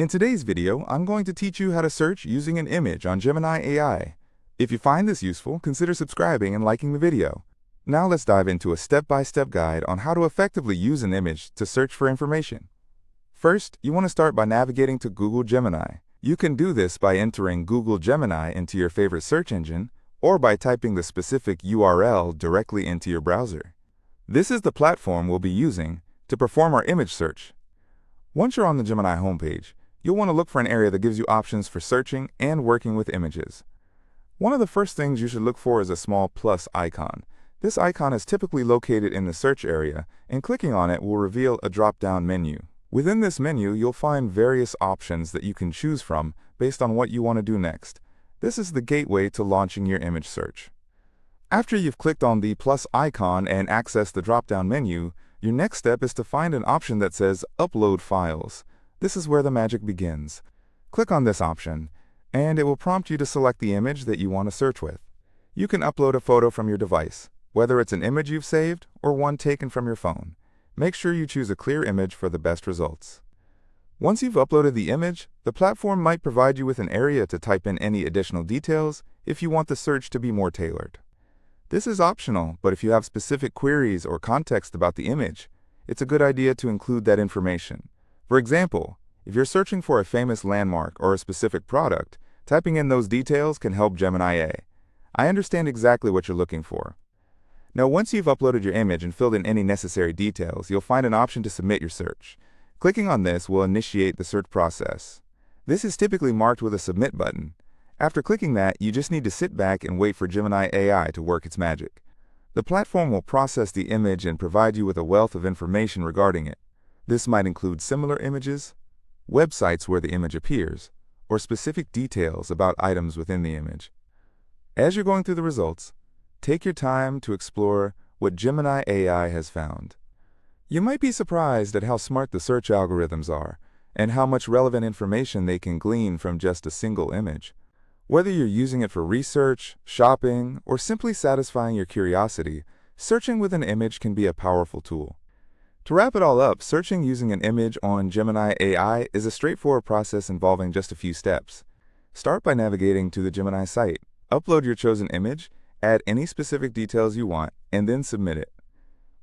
In today's video, I'm going to teach you how to search using an image on Gemini AI. If you find this useful, consider subscribing and liking the video. Now let's dive into a step-by-step guide on how to effectively use an image to search for information. First, you want to start by navigating to Google Gemini. You can do this by entering Google Gemini into your favorite search engine or by typing the specific URL directly into your browser. This is the platform we'll be using to perform our image search. Once you're on the Gemini homepage, you'll want to look for an area that gives you options for searching and working with images. One of the first things you should look for is a small plus icon. This icon is typically located in the search area, and clicking on it will reveal a drop-down menu. Within this menu, you'll find various options that you can choose from based on what you want to do next. This is the gateway to launching your image search. After you've clicked on the plus icon and accessed the drop-down menu, your next step is to find an option that says Upload Files. This is where the magic begins. Click on this option, and it will prompt you to select the image that you want to search with. You can upload a photo from your device, whether it's an image you've saved or one taken from your phone. Make sure you choose a clear image for the best results. Once you've uploaded the image, the platform might provide you with an area to type in any additional details if you want the search to be more tailored. This is optional, but if you have specific queries or context about the image, it's a good idea to include that information. For example, if you're searching for a famous landmark or a specific product, typing in those details can help Gemini AI. I understand exactly what you're looking for. Now, once you've uploaded your image and filled in any necessary details, you'll find an option to submit your search. Clicking on this will initiate the search process. This is typically marked with a submit button. After clicking that, you just need to sit back and wait for Gemini AI to work its magic. The platform will process the image and provide you with a wealth of information regarding it. This might include similar images, websites where the image appears, or specific details about items within the image. As you're going through the results, take your time to explore what Gemini AI has found. You might be surprised at how smart the search algorithms are and how much relevant information they can glean from just a single image. Whether you're using it for research, shopping, or simply satisfying your curiosity, searching with an image can be a powerful tool. To wrap it all up, searching using an image on Gemini AI is a straightforward process involving just a few steps. Start by navigating to the Gemini site. Upload your chosen image, add any specific details you want, and then submit it.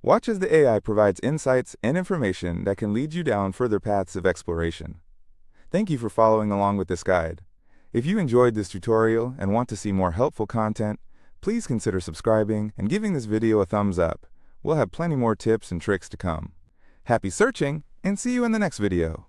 Watch as the AI provides insights and information that can lead you down further paths of exploration. Thank you for following along with this guide. If you enjoyed this tutorial and want to see more helpful content, please consider subscribing and giving this video a thumbs up. We'll have plenty more tips and tricks to come. Happy searching, and see you in the next video.